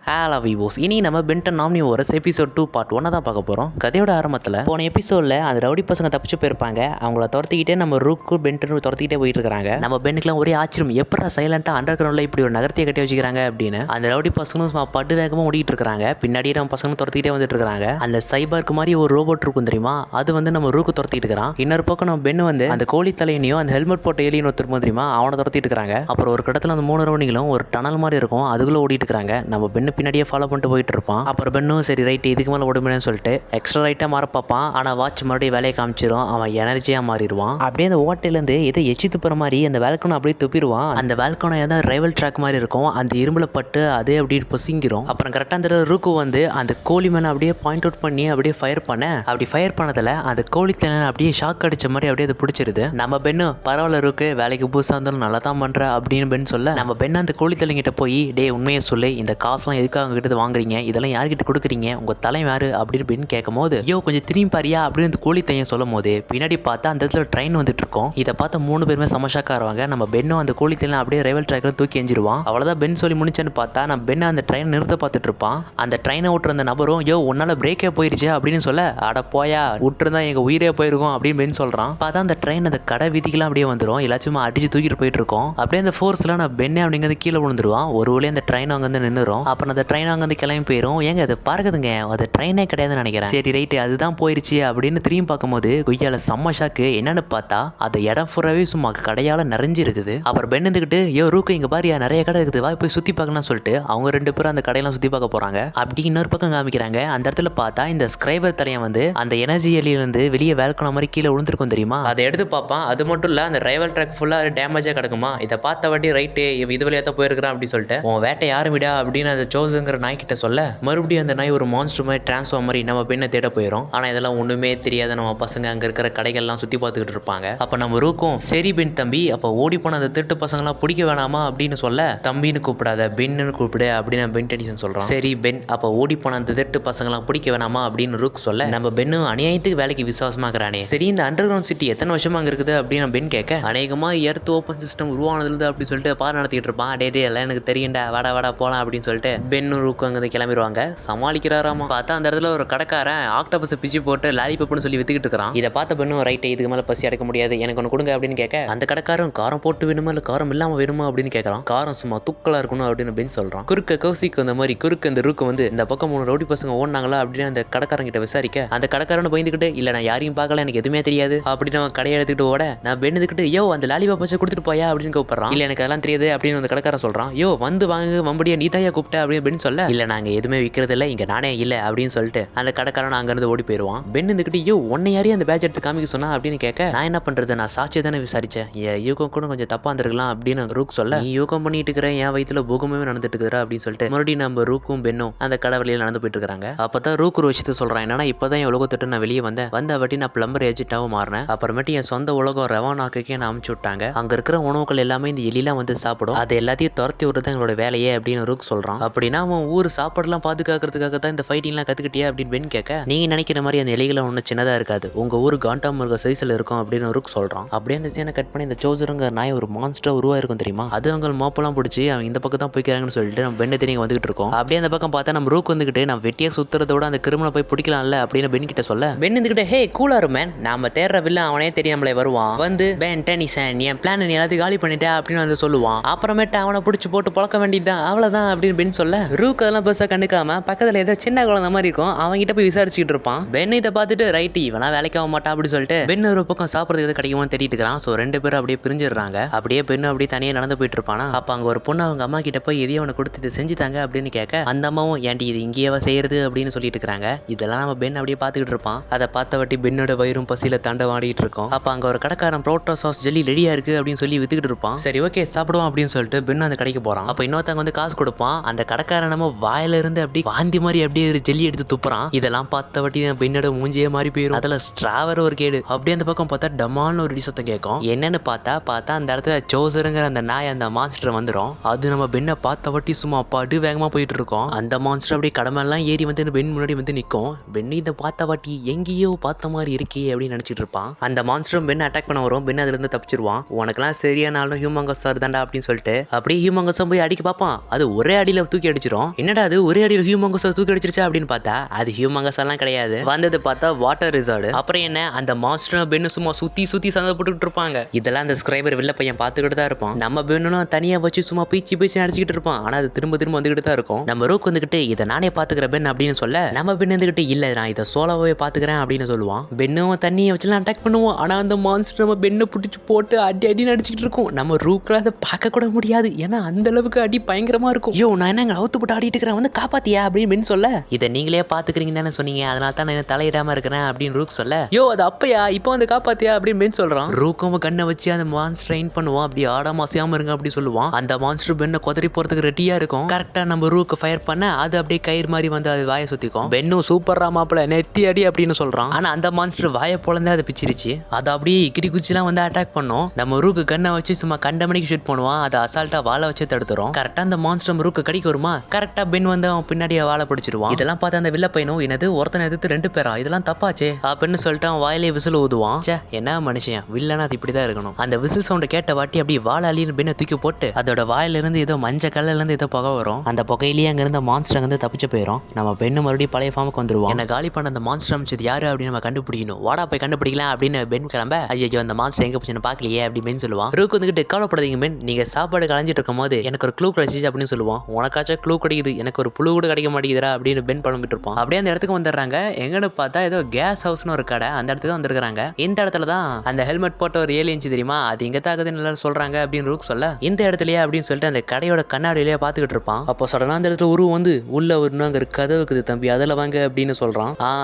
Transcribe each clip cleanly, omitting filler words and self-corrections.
Hello விவோஸ், இனி நம்ம Ben 10 omnivorous episode 2 part 1 தான் பார்க்க போகிறோம். கதையோட ஆரம்பத்தில் போன எபிசோடில் அந்த ரவுடி பசங்க தப்பிச்சு போயிருப்பாங்க. அவங்கள துரத்திக்கிட்டே நம்ம ரூக்கு பென்டன் துரத்திக்கிட்டே போயிட்டு இருக்காங்க. நம்ம பென்னுக்குலாம் ஒரே ஆச்சரியம், எப்படா சைலண்டாக அண்டர் கிரவுண்டில் இப்படி ஒரு நகரத்தையே கட்டி வச்சுக்கிறாங்க அப்படின்னு. அந்த ரவுடி பசங்களும் பட்டு வேகமாக ஓடிட்டு இருக்காங்க. பின்னாடியே நம்ம பசங்களும் துரத்திக்கிட்டே வந்துட்டு இருக்காங்க. அந்த சைபருக்கு மாதிரி ஒரு ரோபோட் இருக்கும் தெரியுமா, அது வந்து நம்ம ரூக்கு துரத்திட்டு இருக்கிறான். இன்னொரு பக்கம் நம்ம பென்னு வந்து அந்த கோழி தலையனையும் அந்த ஹெல்மெட் போட்ட ஏலியன் ஒருத்தருக்கும் தெரியுமா, அவனை துரத்திட்டு இருக்காங்க. அப்புறம் ஒரு கடத்தில் அந்த 3 ரவுடிகளும் ஒரு டனல் மாதிரி இருக்கும், அதுக்குள்ள ஓடிட்டு இருக்காங்க. நம்ம பென்னு பின்னாடியே ஃபாலோ பண்ணிட்டு போயிட்டு இருப்பான். அப்புறம் பென்னும் சரி ரைட் இதுக்கு மேலே ஓட முடியும்னு சொல்லிட்டு எக்ஸ்ட்ரா ரைட்டாக மாற பார்ப்பான். ஆனால் வாட்ச் மறுபடியும் வேலையை காமிச்சிடும். அவன் எனர்ஜியாக மாறிடுவான். அப்படியே அந்த ஓட்டையிலேருந்து எதை எச்சி துப்புற மாதிரி அந்த வேல்கோனை அப்படியே துப்பிடுவான். அந்த வேல்கோனை ஏதாவது ரைவல் ட்ராக் மாதிரி இருக்கும், அந்த இரும்புல பட்டு அதே அப்படியே பொசிங்கிரும். அப்புறம் கரெக்டாக அந்த ரூக்கு வந்து அந்த கோழி மேலே அப்படியே பாயிண்ட் அவுட் பண்ணி அப்படியே ஃபயர் அப்படி ஃபயர் பண்ணதில் அந்த கோழி தலை அப்படியே ஷாக் அடிச்ச மாதிரி அப்படியே அதை பிடிச்சிருது. நம்ம பென்னு பரவாயில்ல ரூக்கு, வேலைக்கு புதுசாக இருந்தாலும் நல்லா தான் பண்ணுற அப்படின்னு பென் சொல்ல, நம்ம பெண்ணு அந்த கோழி தலைங்கிட்ட போய் டே உண்மையை சொல்லு, இந்த காசுலாம் எதுக்காக கிட்ட வாங்குறீங்க, இதெல்லாம் யார்கிட்ட கொடுக்குறீங்க, உங்க தலை யாரு அப்படின்னு பென் கேட்கும் போது, ஐயோ கொஞ்சம் திரும்பி பாரியா அப்படின்னு அந்த கோழி தையன் சொல்லும் போது பின்னாடி பார்த்தா அந்த இடத்துல ட்ரெயின் வந்துட்டு இருக்கோம். இதை பார்த்த 3 பேருமே சமஷாக்கா இருவாங்க. நம்ம பென்னும் அந்த கோழி தையன் அப்படியே ரயில்வே ட்ராக்ல தூக்கி எஞ்சிருவான். அவ்வளோதான் பென் சொல்லி முடிச்சேன்னு பார்த்தா நம்ம பென் அந்த ட்ரெயின் நிறுத்த பார்த்துட்டு இருப்பான். அந்த ட்ரெயினை விட்டுற அந்த நபரும் யோ உன்னால பிரேக்கே போயிருச்சு அப்படின்னு சொல்ல, அட போயா விட்டுருந்தா எங்க உயிரே போயிருக்கும் அப்படின்னு பென் சொல்றான். பார்த்தா அந்த ட்ரெயின் அந்த கடை வீதிக்கெல்லாம் அப்படியே வந்துடும். எல்லாச்சும் அடிச்சு தூக்கிட்டு போயிட்டு இருக்கோம். அப்படியே அந்த ஃபோர்ஸ்ல நான் பென்னே அப்படிங்கிறது கீழே விழுந்துருவான். ஒரு வழியாக அந்த ட்ரெயின் அங்கே வந்து நின்றுரும். அப்புறம் அந்த ட்ரெயின் அங்கே வந்து கிளம்பி போயிடும். ஏங்க அது பார்க்குதுங்க, அது ட்ரெயினே கிடையாதுன்னு நினைக்கிறேன். சரி ரைட்டு அதுதான் போயிருச்சு அப்படின்னு திரும்பி பார்க்கும்போது கொய்யால செம்ம ஷாக்கு. என்னன்னு பார்த்தா அந்த இடம் ஃபுல்லாவே சும்மா கடையால நிறைஞ்சு இருக்குது. அப்புறம் பென் இருந்துக்கிட்டு யோ ரூக்கு இங்க பாரியா நிறைய கடை இருக்குது, வா போய் சுற்றி பார்க்கலாம் சொல்லிட்டு அவங்க 2 பேரும் அந்த கடையெல்லாம் சுற்றி பார்க்க போகிறாங்க. அப்படி இன்னொரு பக்கம் காமிக்கிறாங்க. அந்த இடத்துல பார்த்தா இந்த ஸ்கிரைபர் தலையன் வந்து அந்த எனர்ஜி எலியிலேருந்து வெளியே வேல்கோன மாதிரி கீழே விழுந்திருக்கும் தெரியுமா, அதை எடுத்து பார்ப்பான். அது மட்டும் இல்லை அந்த ரைவல் ட்ராக் ஃபுல்லாக டேமேஜாக கிடக்குமா, இதை பார்த்த வாட்டி ரைட்டு இது வழியாக தான் போயிருக்கிறான் அப்படின்னு சொல்லிட்டு உன் வேட்டை யாருமிடா அப்படின்னு அந்த சோஸுங்கிற நாய்கிட்ட சொல்ல, மறுபடியும் அந்த நாய் ஒரு மான்ஸ்டர் மாதிரி டிரான்ஸ்ஃபார்ம் மாதிரி நம்ம பெண்ணை தேட போயிடும். ஆனால் இதெல்லாம் ஒன்றுமே தெரியாத நம்ம பசங்க அங்கே இருக்கிற கடைகள்லாம் சுற்றி பார்த்துக்கிட்டு இருப்பாங்க. அப்போ நம்ம ரூக்கும் சரி பென் தம்பி, அப்போ ஓடி போன அந்த திருட்டு பசங்களாம் பிடிக்க வேணாமா அப்படின்னு சொல்ல, தம்பின்னு கூப்பிடாத பென்னு கூப்பிடு அப்படின்னு பென் டெனிசன் சொல்கிறான். சரி பென், அப்போ ஓடி போன அந்த திருட்டு பசங்களாம் பிடிக்க வேணாமா அப்படின்னு ரூக் சொல்ல, நம்ம பென்னு அநியாயத்துக்கு வேலைக்கு விசுவாசமாகறானே. சரி இந்த அண்டர் கிரவுண்ட் சிட்டி எத்தனை வருஷமா அங்கே இருக்குது அப்படின்னு பென் கேட்க, அநேகமாக எர்த் ஓப்பன் சிஸ்டம் உருவானதுல அப்படின்னு சொல்லிட்டு பார் நடத்திட்டு இருப்பான். டே எல்லாம் எனக்கு தெரியும்டா, வாடா வாடா போகலாம் அப்படின்னு சொல்லிட்டு பென்னு ரூக்கு அங்கே கிளம்பிடுவாங்க. சமாளிக்கிறாராமா. பார்த்தா அந்த இடத்துல ஒரு கடைக்காரன் ஆக்டோபஸை பிச்சு போட்டு லாலிபப்னு சொல்லி வித்துக்கிட்டு இருக்கிறான். இதை பார்த்த பெண்ணும் ரைட்டு இதுக்கு மேலே பசி அடைக்க முடியாது, எனக்கு ஒன்று கொடுங்க அப்படின்னு கேட்க, அந்த கடைக்காரன் காரம் போட்டு வேணுமா இல்லை காரம் இல்லாமல் வேணுமா அப்படின்னு கேட்கறான். காரம் சும்மா தூக்கலாக இருக்கணும் அப்படின்னு பென் சொல்கிறான். குறுக்க கௌசிக்கு அந்த மாதிரி குறுக்க அந்த ரூக்கு வந்து இந்த பக்கம் 3 ரவுடி பசங்க ஓடினாங்களா அப்படின்னு அந்த கடைக்காரன் கிட்ட விசாரிக்க, அந்த கடைக்காரன் பயந்துக்கிட்டு இல்லை நான் யாரையும் பார்க்கல, எனக்கு எதுவுமே தெரியாது அப்படின்னு அவன் கடையை எடுத்துக்கிட்டு ஓட, நான் பென் எடுத்துக்கிட்டு யோ அந்த லாலிபப் வச்சு கொடுத்துட்டு போயா அப்படின்னு கூப்பிட்றான். இல்லை எனக்கு அதெல்லாம் தெரியாது அப்படின்னு அந்த கடைக்காரன் சொல்கிறான். யோ வந்து வாங்க வம்படியா நீ தாயா கூப்பிட்ட அப்படின்னு பென் சொல்ல, இல்லை நாங்கள் எதுவுமே விற்கிறது இல்லை, இங்கே நானே இல்லை அப்படின்னு சொல்லிட்டு அந்த கடைக்காரன் அங்கேருந்து ஓடி போயிடுவான். பென் இருந்துக்கிட்டு யோ உன்னை யாரையும் அந்த பேட்ச் எடுத்து காமிக்க சொன்னா அப்படின்னு கேட்க, நான் என்ன பண்ணுறது, நான் சாட்சியை தானே விசாரிச்சேன், யூகம் கூட கொஞ்சம் தப்பாக இருந்திருக்கலாம் அப்படின்னு ரூக் சொல்ல, நீ யூகம் பண்ணிட்டு இருக்கிற என் வயிற்றுல பூகமே நடந்துட்டு இருக்கிறா அப்படின்னு சொல்லிட்டு மறுபடியும் நம்ம ரூக்கும் பென்னும் அந்த கடை வழியில் நடந்து போயிட்டு இருக்காங்க. அப்போ தான் ரூக் ஒரு விஷயத்த சொல்கிறான். என்னன்னா இப்போதான் என் உலகத்திட்டு நான் வெளியே வந்த வாட்டி நான் பிளம்பர் ஏஜென்ட்டாகவும் மாறினேன். அப்புறமேட்டு என் சொந்த உலகம் ரெவானாக்கே நான் அமுச்சு விட்டாங்க. அங்கே இருக்கிற உணவுகள் எல்லாமே இந்த எலிலாம் வந்து சாப்பிடும், அது எல்லாத்தையும் துரத்தி விடுறது எங்களோட வேலையே அப்படின்னு ரூக் சொல்கிறான். அப்படின்னா அவன் ஊர் சாப்பாடுலாம் பாதுகாக்கிறதுக்காக தான் இந்த ஃபைட்டிங்லாம் கற்றுக்கிட்டியா அப்படின்னு பென் கேட்க, நீங்கள் நினைக்கிற மாதிரி அந்த எலிகளை ஒன்றும் சின்னதாக இருக்காது, உங்கள் ஊர் காண்டாம் இருக்க சைஸில் இருக்கும் அப்படின்னு ரூக் சொல்கிறான். அப்படியே அந்த சீனை கட் பண்ணி இந்த சோசருங்க நாய் ஒரு மான்ஸ்டர் உருவாயிருக்கும் தெரியுமா, அது அவங்க மோப்பெல்லாம் பிடிச்சி அவங்க இந்த பக்கம் தான் போய்க்கிறாங்கன்னு சொல்லிட்டு நம்ம பெண்ணை தெரியும் வந்துகிட்டு இருக்கோம். அப்படியே அந்த பக்கம் பார்த்தா நம்ம ரூக் வந்துக்கிட்டு நம்ம வெட்டியாக சுற்றுறதோட அந்த கிரிமினலை போய் பிடிக்கலாம்ல அப்படின்னு பென் கிட்ட சொல்ல, பென் இருந்துக்கிட்டு ஹே கூலாரு மேன், நாம தேடுற வில்ல அவனே தெரியும் நம்மளே வருவான், வந்து பென் டெனிசன் என் பிளான் நீ எல்லாத்தையும் காலி பண்ணிட்டேன் அப்படின்னு வந்து சொல்லுவான். அப்புறமேட்டு அவனை பிடிச்சி போட்டு பழக்க வேண்டியதுதான் அவ்வளோதான் அப்படின்னு பென் சொல்ல, ரூக் அதெல்லாம் பெருசாக கண்டுக்காம பக்கத்தில் ஏதோ சின்ன குழந்தை மாதிரி இருக்கும் அவங்ககிட்ட போய் விசாரிச்சுட்டு இருப்பான். பென் இதை பார்த்துட்டு ரைட்டு இவனா வேலைக்கு ஆக மாட்டான் அப்படின்னு சொல்லிட்டு பென் ஒரு பக்கம் சாப்பிட்றதுக்கு எது கிடைக்குமோன்னு தேடிட்டு இருக்கிறான். ஸோ 2 பேரும் அப்படியே பிரிஞ்சிடுறாங்க. அப்படியே பெண்ணு அப்படியே தனியாக நடந்து போயிட்டு இருப்பானா. அப்போ அங்கே ஒரு பொண்ணு அவங்க அம்மா கிட்ட போய் எதையும் அவனை கொடுத்து இதை செஞ்சுட்டாங்க அப்படின்னு கேட்க, அந்த அம்மாவும் ஏன்டி இது இங்கேயே செய்யறது அப்படின்னு சொல்லிட்டு இருக்கிறாங்க. இதெல்லாம் நம்ம பென் அப்படியே பார்த்துக்கிட்டு இருப்பான். அதை பார்த்த வாட்டி பென்னோட வயிறும் பசியில் தண்டவாடிட்டு இருக்கும். அப்போ அங்கே ஒரு கடைக்காரன் புரோட்டா சாஸ் ஜெல்லி ரெடியா இருக்கு அப்படின்னு சொல்லி வித்துக்கிட்டு இருப்பான். சரி ஓகே சாப்பிடுவோம் அப்படின்னு சொல்லிட்டு பென் அந்த கடைக்கு போறான். அப்போ இன்னொருத்தவங்க வந்து காசு கொடுப்பான். அந்த கடைக்காரன் நம்ம வாயில இருந்து அப்படியே வாந்தி மாதிரி அப்படியே ஒரு ஜெல்லி எடுத்து துப்புறான். இதெல்லாம் பார்த்த வாட்டி பென்னோட மூஞ்சியே மாறி போயிடும். அதில் ஸ்ட்ராவர் ஒரு கேடு. அப்படியே அந்த பக்கம் பார்த்தா டமான்னு ஒரு சத்தம் கேட்கும். என்னன்னு பார்த்தா அந்த இடத்துல சோசருங்கிற அந்த நாய் அந்த மான்ஸ்டர் வந்துடும். அது நம்ம பென்னை பார்த்த வாட்டி சும்மா படு வேகமாக போயிட்டு இருக்கோம். அந்த மான்ஸ்டர் அப்படியே கடமெல்லாம் ஏறி வந்து பென் முன்னாடி வந்து நிற்கும். பென் இதை பார்த்த வாட்டி எங்கேயோ பார்த்த மாதிரி இருக்கே அப்படின்னு நினச்சிட்டு இருப்பான். அந்த மான்ஸ்டரும் பென் அட்டாக் பண்ண வரும். பென் அதுலேருந்து தப்பிச்சிருவான். உனக்குலாம் சரியான ஆளும் ஹியூமங்கஸ் தாண்டா அப்படின்னு சொல்லிட்டு அப்படியே ஹியூமங்கஸும் போய் அடிக்க பார்ப்பான். அது ஒரே அடியில் தூக்கி அடிச்சிடும். என்னடா அது ஒரே அடியில் ஹியூமங்கஸ் தூக்கி அடிச்சிருச்சா அப்படின்னு பார்த்தா அது ஹியூமங்கஸ் எல்லாம் கிடையாது. வந்தது பார்த்தா வாட்டர் ரிசார்டு. அப்புறம் என்ன அந்த மாஸ்டர் பென்னு சும்மா சுத்தி சுத்தி சண்டை போட்டுக்கிட்டு இருப்பாங்க. இதெல்லாம் அந்த ஸ்கிரைபர் வில்ல பையன் பார்த்துக்கிட்டு தான் இருப்பான். நம்ம பென்னும் தனியா வச்சு சும்மா பீச்சு பீச்சு நடிச்சுக்கிட்டு இருப்பான். ஆனா அது திரும்ப திரும்ப வந்துகிட்டு தான் இருக்கும். நம்ம ரூக் வந்துகிட்டு இதை நானே பாத்துக்கிறேன் பென் அப்படின்னு சொல்ல நம்ம பென் வந்துகிட்டு இல்ல நான் இதை சோலோவே பாத்துக்கிறேன் அப்படின்னு சொல்லுவான். பென்னும் தண்ணியை வச்சுலாம் அட்டாக் பண்ணுவோம். ஆனா அந்த மான்ஸ்டர் நம்ம பென்னை பிடிச்சி போட்டு அடி அடி நடிச்சுக்கிட்டு இருக்கும். நம்ம ரூக்ல அதை பார்க்க கூட முடியாது. ஏன்னா அந்த அளவுக்கு அடி பயங்கரமா இருக்கும். யோ நான் என்ன அவுத்து போட்டு ஆடிட்டு இருக்கிறேன் வந்து காப்பாத்தியா அப்படின்னு பென் சொல்ல இதை நீங்களே பாத்துக்கிறீங்கன்னு தானே சொன்னீங்க அதனால தான் நான் தலையிடாம இருக்கிறேன் அப்படின்னு ரூக் சொல்ல யோ அது அப்பயா இப்போ வந்து காப்பாத்தியா அப்படின்னு பென் சொல்றான். ரூக்கும் கண்ணை வச்சு அந்த மான்ஸ்டர் ட்ரெயின் பண்ணுவான். அப்படி ஆடாம அசையாம இருங்க அப்படி சொல்லுவான். அந்த மான்ஸ்டர் பென்னை கொதறி போறதுக்கு ரெடியா இருக்கும். கரெக்டா நம்ம ரூக்கு ஃபயர் பண்ண அது அப்படியே கயிறு மாதிரி வந்து அது வாயை சுத்திக்கும். பென்னும் சூப்பர் ராமாப்ல நெத்தி அடி அப்படின்னு சொல்றான். ஆனா அந்த மான்ஸ்டர் வாயை போலந்தே அதை பிச்சிருச்சு. அது அப்படியே இக்கிரி குச்சிலாம் வந்து அட்டாக் பண்ணும். நம்ம ரூக்கு கண்ணை வச்சு சும்மா கண்ட மணிக்கு ஷூட் பண்ணுவான். அதை அசால்ட்டா வாழை வச்சு தடுத்துரும். கரெக்டா அந்த மான்ஸ்டர் நம்ம ரூக்கு கடிக்க வருமா கரெக்டா பென் வந்து அவன் பின்னாடியே வாழை பிடிச்சிருவான். இதெல்லாம் பார்த்து அந்த வில்ல பையனும் என்னது ஒருத்தனை எதிர்த்து 2 பேரா இதெல்லாம் தப்பாச்சே அப்படின்னு சொல்லிட்டு அவன் வாயிலே விசில் ஊதுவான். என்ன மனுஷன் வில்லனா அது இப்படிதான் இருக்கணும். அந்த விசில் சவுண்ட் கேட்ட வாட்டி அப்படியே வாழை அழின்னு பெண்ணை தூக்கி போட்டு அதோட வாயில இருந்து ஏதோ மஞ்சள் கல்ல இருந்து ஏதோ புகை வரும். அந்த புகையிலேயே அங்க இருந்த மான்ஸ்டர் வந்து தப்பிச்சு போயிடும். நம்ம பெண்ணு மறுபடியும் பழைய ஃபார்முக்கு வந்துருவோம். என்ன காலி பண்ண அந்த மான்ஸ்டர் அமைச்சது யாரு அப்படின்னு நம்ம கண்டுபிடிக்கணும். வாடா போய் கண்டுபிடிக்கலாம் அப்படின்னு பென் கிளம்ப ஐயோ அந்த மான்ஸ்டர் எங்க போச்சுன்னு பாக்கலையே அப்படி பென் சொல்லுவான். ரூக் வந்துகிட்டு கவலைப்படாதீங்க பென் நீங்க சாப்பாடு கலைஞ்சிட்டு இருக்கும் போது எனக்கு ஒரு க்ளூ கிடைச்சிச்சு அப்படின்னு சொல்லுவான். உனக்காச்சும் க்ளூ கிடைக்குது எனக்கு ஒரு புழு கூட கிடைக்க மாட்டேங்குதுரா அப்படின்னு பென் பழம்பிட்டு இருப்பான். அப்படியே அந்த இடத்துக்கு வந்துடுறாங்க. எங்கன்னு பார்த்தா ஏதோ கேஸ் ஹவுஸ்னு ஒரு கடை அந்த இடத்துக்கு வந்துருக்காங்க. இந்த இடத்துல தான் அந்த ஹெல்மெட் போட்ட ஒரு ஏலியன் தெரியுமா அது எங்க தாக்குதுன்னு எல்லாரும் சொல்றாங்க அப்படின்னு ரூக் சொல்ல இந்த இடத்துலயே அப்படின்னு சொல்லிட்டு அந்த கடையோட கண்ணாடியிலேயே பார்த்துக்கிட்டு இருப்பான். அப்போ சடனா அந்த இடத்துல உருவம் வந்து உள்ள ஒரு அங்க கதவு இருக்குது தம்பி அதில் வாங்க அப்படின்னு சொல்றான்.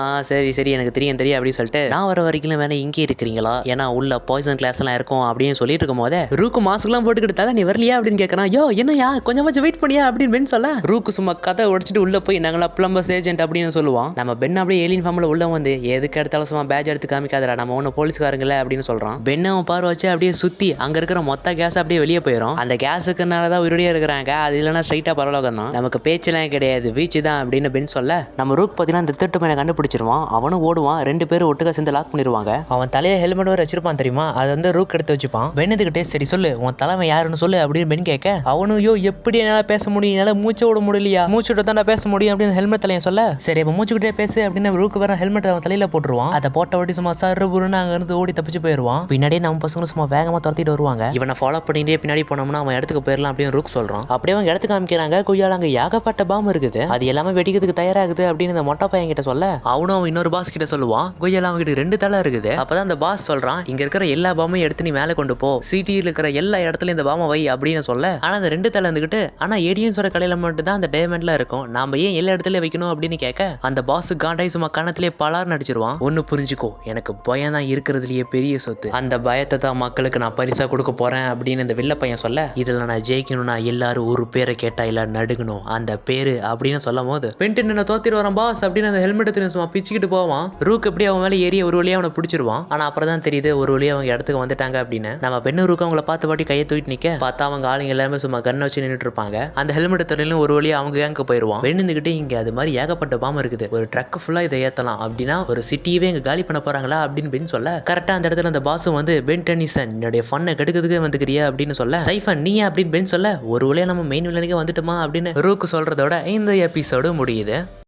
சரி சரி எனக்கு தெரியும் அப்படின்னு சொல்லிட்டு நான் வர வரைக்கும் வேணா இங்கே இருக்கிறீங்களா ஏன்னா உள்ள பாய்சன் கிளாஸ் எல்லாம் இருக்கும் அப்படின்னு சொல்லிட்டு இருக்கும் போதே ரூக்கு மாஸ்க் எல்லாம் போட்டுக்கிட்டு நீ வரலையா அப்படின்னு கேட்கறான். யோ என்னையா கொஞ்சமாச்சும் வெயிட் பண்ணியா அப்படின்னு பென் சொல்ல ரூக்கு சும்மா கதை உடைச்சிட்டு உள்ள போய் நாங்களா பிளம்பர்ஸ் ஏஜென்ட் அப்படின்னு சொல்லுவான். நம்ம பென் அப்படியே ஏலியன் ஃபார்ம்ல உள்ள வந்து எதுக்கு எடுத்தாலும் சும்மா பேட்ச் எடுத்து காமிக்காதடா நம்ம ஒன்னும் போலீஸ்காரங்கள அப்படின்னு சொல்றான். பென் அவன் பார்வை வச்சு அப்படியே சுத்தி அங்க இருக்கிற மொத்த கேஸ் அப்படியே வெளியே போயிடும். அந்த கேஸுக்குனாலதான் உயிரோடய இருக்கிறாங்க அது இல்லைன்னா ஸ்ட்ரைட்டா பரவாயில்ல தான் நமக்கு பேச்செல்லாம் கிடையாது வீச்சு தான் அப்படின்னு பென் சொல்ல நம்ம ரூக் பார்த்தீங்கன்னா இந்த திட்டு மேலே கண்டுபிடிச்சிருவான். அவனும் ஓடுவான் 2 பேரும் ஒட்டுக்கா சேர்ந்து லாக் பண்ணிடுவாங்க. அவன் தலையில ஹெல்மெட் வர வச்சிருப்பான் தெரியுமா அது வந்து ரூக் எடுத்து வச்சுப்பான். பென்னுக்கிட்டே சரி சொல்லு உன் தலைமை யாருன்னு சொல்லு அப்படின்னு பென் கேட்க அவனும் யோ எப்படி என்னால பேச முடியும் என்னால மூச்சை விட முடியலையா மூச்சு விட தான் பேச முடியும் அப்படின்னு ஹெல்மெட் தலையை சொல்ல சரி அப்ப மூச்சுக்கிட்டே பேசு அப்படின்னு ரூக்கு வர ஹெல்மெட் அவன் தலையில போட்டுருவான். அதை போட்ட வாட்டி சும்மா சருன்னு அங்க இருந்து ஓடி தப்பிச்சு போயிடுவான். பின்னாடியே நம்ம பசங்க சும்மா வேகமா துரத்திட்டு வருவாங்க. இவனை ஃபாலோ பண்ணிட்டே பின்னாடி போனோம்னா அவன் இடத்துக்கு போயிடலாம் அப்படின்னு ரூக் சொல்றான். அப்படியே அவங்க இடத்துக்கு காமிக்கிறாங்க. கொய்யால அங்க ஏகப்பட்ட பாம்பு இருக்குது அது எல்லாமே வெடிக்கிறதுக்கு தயாராகுது அப்படின்னு இந்த மொட்டை பையன் கிட்ட சொல்ல அவனும் அவன் இன்னொரு பாஸ் கிட்ட சொல்லுவான். கொய்யால அவங்க கிட்ட 2 தலை இருக்குது. அப்பதான் அந்த பாஸ் சொல்றான் இங்க இருக்கிற எல்லா பாம்பையும் எடுத்து நீ மேலே கொண்டு போ சிட்டியில் இருக்கிற எல்லா இடத்துலயும் இந்த பாம்பை வை அப்படின்னு சொல்ல ஆனா அந்த 2 தலை இருந்துகிட்டு ஆனா ஏடியன்ஸோட கடையில மட்டும் தான் அந்த டைமண்ட்ல இருக்கும் நாம ஏன் எல்லா இடத்துல வைக்கணும் அப்படின்னு கேட்க அந்த பாஸ் காண்டாய் சும்மா கணத்திலே பலார் நடிச்சிருவான். ஒன்னு புரிஞ்சுக்கோ எனக்கு பயம் தான் இருக்கிறதுலயே பெரிய சொத்து அந்த பயத்தை தான் மக்களுக்கு நான் பரிசா கொடுக்க போறேன் அப்படின்னு இந்த வில்ல பையன் சொல்ல இதுல நான் ஜெயிக்கணும்னா எல்லாரும் ஒரு பேரை கேட்டா எல்லாரும் நடுக்கணும் அந்த பேரு அப்படின்னு சொல்லும் போது பென்டன் என்ன தோத்திட்டு வரான் பாஸ் அப்படின்னு அந்த ஹெல்மெட் சும்மா பிச்சுக்கிட்டு போவான். ரூக் எப்படி அவன் மேலே ஏறி ஒரு வழியா அவனை பிடிச்சிருவான். ஆனா அப்புறம் தான் தெரியுது ஒரு வழியா அவங்க இடத்துக்கு வந்துட்டாங்க அப்படின்னு. நம்ம பெண்ணு ரூக் அவங்கள பார்த்து பாட்டி கையை தூக்கிட்டு நிக்க பார்த்தா அவங்க ஆளுங்க எல்லாமே சும்மா கண்ணை வச்சு நின்றுட்டு இருப்பாங்க. அந்த ஹெல்மெட் தொழிலும் ஒரு வழியா அவங்க கேங்க போயிருவான். பெண்ணுக்கிட்டே இங்க அது மாதிரி ஏகப்பட்ட பாம்பு இருக்குது ஒரு ட்ரக் ஃபுல்லா இதை ஏத்தலாம் அப்படின்னா ஒரு சிட்டியவே இங்க காலி பண்ண போறாங்களா அப்படின்னு பென் சொல்ல கரெக்டா அந்த இடத்துல அந்த பாஸும் வந்து பென் டென்னிசன் என்னுடைய ஃபன்னை கெடுக்கிறதுக்கு வந்துக்கிறியா அப்படின்னு சொல்ல சைஃபன் நீ அப்படின்னு பென் சொல்ல ஒரு வழியா நம்ம மெயின் வில்லனுக்கு வந்துட்டுமா அப்படின்னு ரூக் சொல்றதோட இந்த எபிசோடு முடியுது.